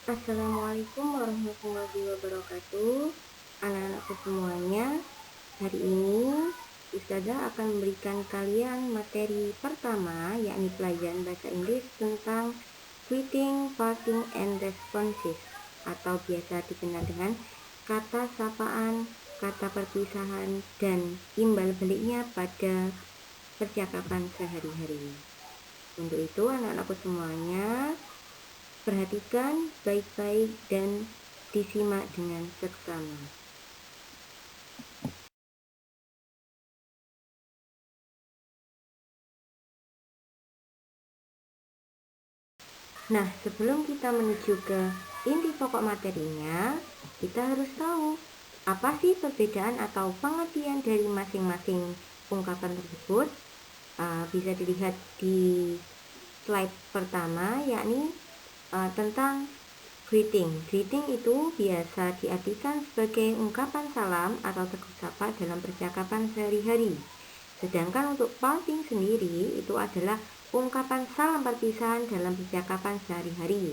Assalamualaikum warahmatullahi wabarakatuh. Anak-anakku semuanya, hari ini Ustazah akan memberikan kalian materi pertama, yakni pelajaran bahasa Inggris tentang greeting, parting, and responses, atau biasa dikenal dengan kata sapaan, kata perpisahan, dan imbal baliknya pada percakapan sehari-hari. Untuk itu anak-anakku semuanya, perhatikan baik-baik dan disimak dengan seksama. Nah, sebelum kita menuju ke inti pokok materinya, kita harus tahu apa sih perbedaan atau pengertian dari masing-masing ungkapan tersebut. Bisa dilihat di slide pertama, yakni tentang greeting. Greeting itu biasa diartikan sebagai ungkapan salam atau tegur sapa dalam percakapan sehari-hari. Sedangkan untuk parting sendiri itu adalah ungkapan salam perpisahan dalam percakapan sehari-hari.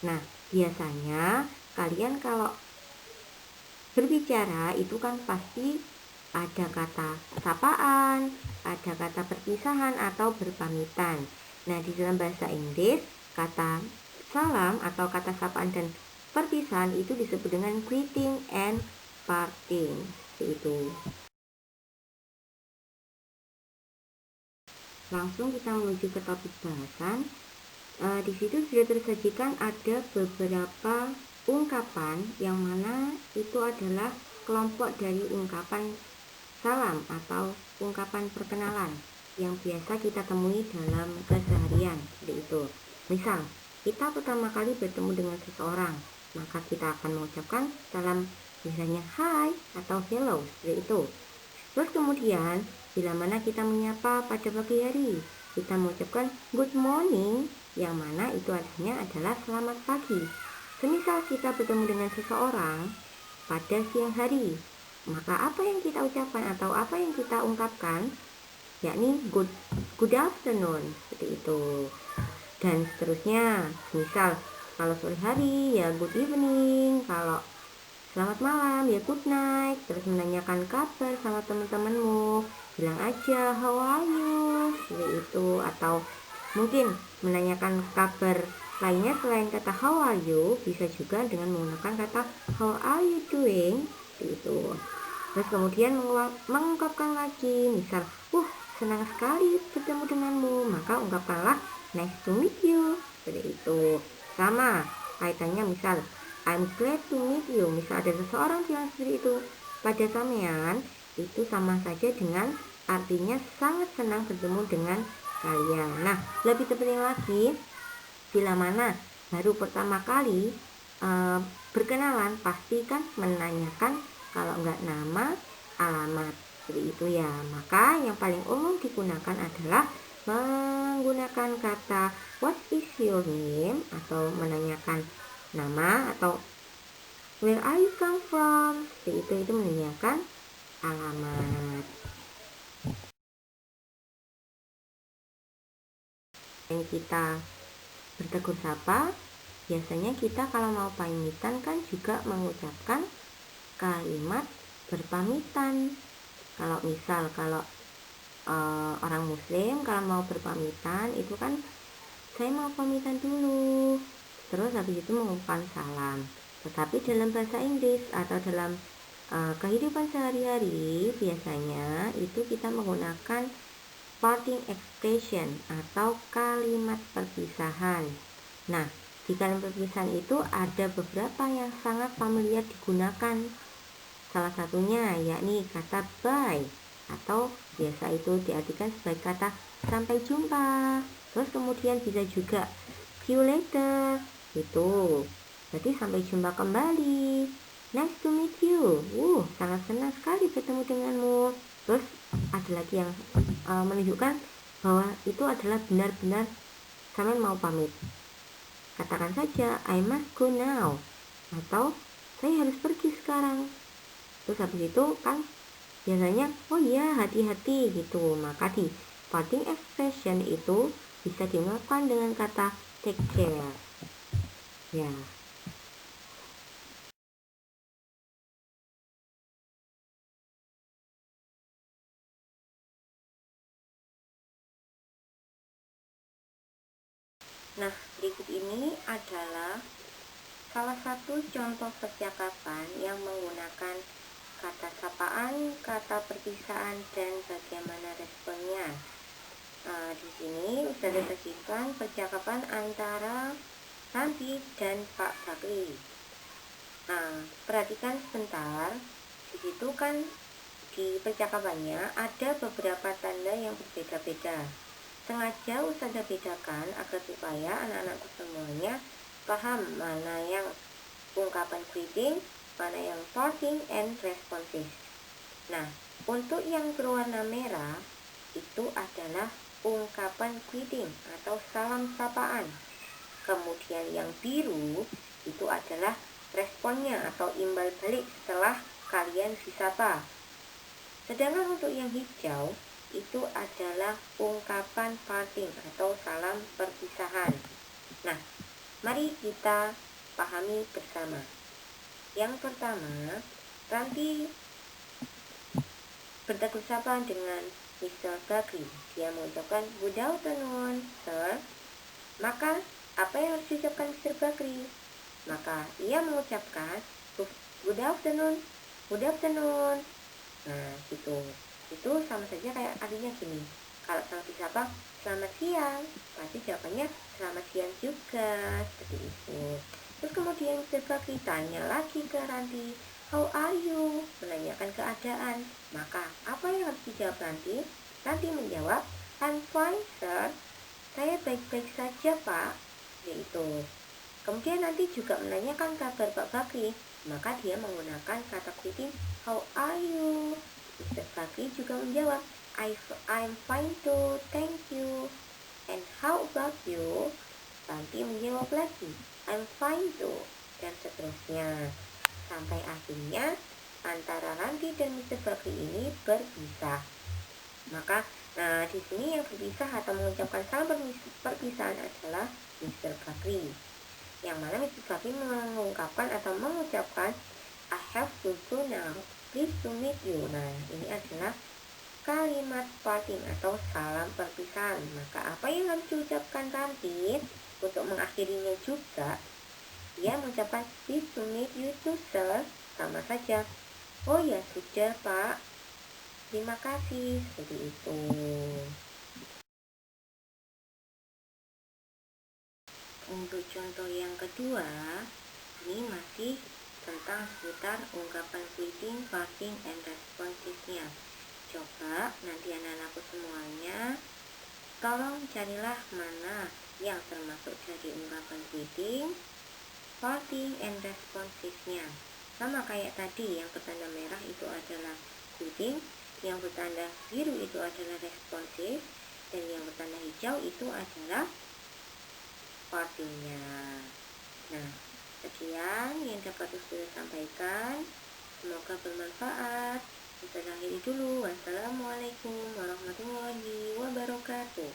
Nah, biasanya kalian kalau berbicara itu kan pasti ada kata sapaan, ada kata perpisahan atau berpamitan. Nah, di dalam bahasa Inggris, kata salam atau kata sapaan dan perpisahan itu disebut dengan greeting and parting. Itu. Langsung kita menuju ke topik bahasan. Di situ sudah tersajikan ada beberapa ungkapan yang mana itu adalah kelompok dari ungkapan salam atau ungkapan perkenalan yang biasa kita temui dalam keseharian, seperti itu. Misal, kita pertama kali bertemu dengan seseorang, maka kita akan mengucapkan salam misalnya hi atau hello, seperti itu. Terus kemudian, bila mana kita menyapa pada pagi hari, kita mengucapkan good morning, yang mana itu artinya adalah selamat pagi. Semisal kita bertemu dengan seseorang pada siang hari, maka apa yang kita ucapkan atau apa yang kita ungkapkan, yakni good afternoon, seperti itu. Dan seterusnya, misal kalau sore hari ya good evening, kalau selamat malam ya good night. Terus menanyakan kabar sama teman-temanmu, bilang aja how are you, seperti itu. Atau mungkin menanyakan kabar lainnya selain kata how are you, bisa juga dengan menggunakan kata how are you doing, seperti itu. Terus kemudian mengungkapkan lagi, misal senang sekali bertemu denganmu, maka ungkapkanlah nice to meet you, seperti itu. Sama kaitannya, misal I'm glad to meet you, misal ada seseorang bilang seperti itu pada sampean, itu sama saja dengan artinya sangat senang bertemu dengan kalian. Nah, lebih terpenting lagi, bila mana baru pertama kali berkenalan, pasti kan menanyakan kalau enggak nama, alamat, seperti itu ya. Maka yang paling umum digunakan adalah menggunakan kata what is your name, atau menanyakan nama, atau where are you come from, seperti itu menanyakan alamat. Yang kita bertegur sapa, biasanya kita kalau mau pamitan kan juga mengucapkan kalimat berpamitan. Kalau misal orang muslim kalau mau berpamitan itu kan saya mau pamitan dulu, terus habis itu mengucapkan salam. Tetapi dalam bahasa Inggris atau dalam kehidupan sehari-hari biasanya itu kita menggunakan parting expression atau kalimat perpisahan. Nah, di kalimat perpisahan itu ada beberapa yang sangat familiar digunakan. Salah satunya yakni kata bye, atau biasa itu diartikan sebagai kata sampai jumpa. Terus kemudian bisa juga see you later, itu berarti sampai jumpa kembali. Nice to meet you, sangat senang sekali bertemu denganmu. Terus ada lagi yang menunjukkan bahwa itu adalah benar-benar kalian mau pamit. Katakan saja I must go now, atau saya harus pergi sekarang. Terus habis itu kan biasanya oh iya hati-hati gitu, maka di parting expression itu bisa diungkapkan dengan kata take care ya. Nah, berikut ini adalah salah satu contoh percakapan yang menggunakan kata sapaan, kata perpisahan, dan bagaimana responnya. Di sini sudah sajikan percakapan antara Nanti dan Pak Bakri. Nah, perhatikan sebentar. Di situ kan di percakapannya ada beberapa tanda yang berbeda-beda. Sengaja Ustazah bedakan agar supaya anak-anak semuanya paham mana yang ungkapan greeting, mana yang parting and responsive. Nah, untuk yang berwarna merah itu adalah ungkapan greeting atau salam sapaan. Kemudian yang biru itu adalah responnya atau imbal balik setelah kalian disapa. Sedangkan untuk yang hijau itu adalah ungkapan parting atau salam perpisahan. Nah, mari kita pahami bersama. Yang pertama, Ranti bertegur sapa dengan Mr. Bakri. Dia mengucapkan good afternoon, sir. Maka apa yang harus diucapkan Mr. Bakri? Maka ia mengucapkan good afternoon, good afternoon. Nah, gitu. Itu sama saja kayak artinya gini. Kalau sama disapa selamat siang, pasti jawabannya selamat siang juga, seperti itu. Terus kemudian Mr. Bakri tanya lagi ke Ranti, how are you? Menanyakan keadaan. Maka apa yang harus dijawab Ranti? Ranti menjawab, I'm fine, sir. Saya baik-baik saja, Pak. Yaitu. Kemudian nanti juga menanyakan kabar Pak Bakri, maka dia menggunakan kata greeting, how are you? Mr. Bakri juga menjawab, I'm fine too, thank you. And how about you? Nanti menjawab lagi, I'm fine too, dan seterusnya. Sampai akhirnya antara Ranti dan Mr. Bakri ini berpisah. Maka, di sini yang berpisah atau mengucapkan salam perpisahan adalah Mr. Bakri. Yang mana Mr. Bakri mengungkapkan atau mengucapkan I have to go now, please to meet you. Nah, ini adalah kalimat parting atau salam perpisahan. Maka apa yang harus diucapkan Ranti untuk mengakhirinya juga? Dia mengucapkan please to meet you too, sir. Sama saja. Oh ya sudah, Pak. Terima kasih. Seperti itu. Untuk contoh yang kedua, ini masih tentang seputar ungkapan greeting, parting, and responsive-nya. Coba nanti anak-anakku semuanya, tolong carilah mana yang termasuk dari ungkapan greeting, parting, and responsive-nya. Sama kayak tadi, yang bertanda merah itu adalah greeting, yang bertanda biru itu adalah responsive, dan yang bertanda hijau itu adalah partingnya. Nah, sekian yang dapat Ustazah sampaikan. Semoga bermanfaat. Kita akhiri dulu. Wassalamualaikum warahmatullahi wabarakatuh.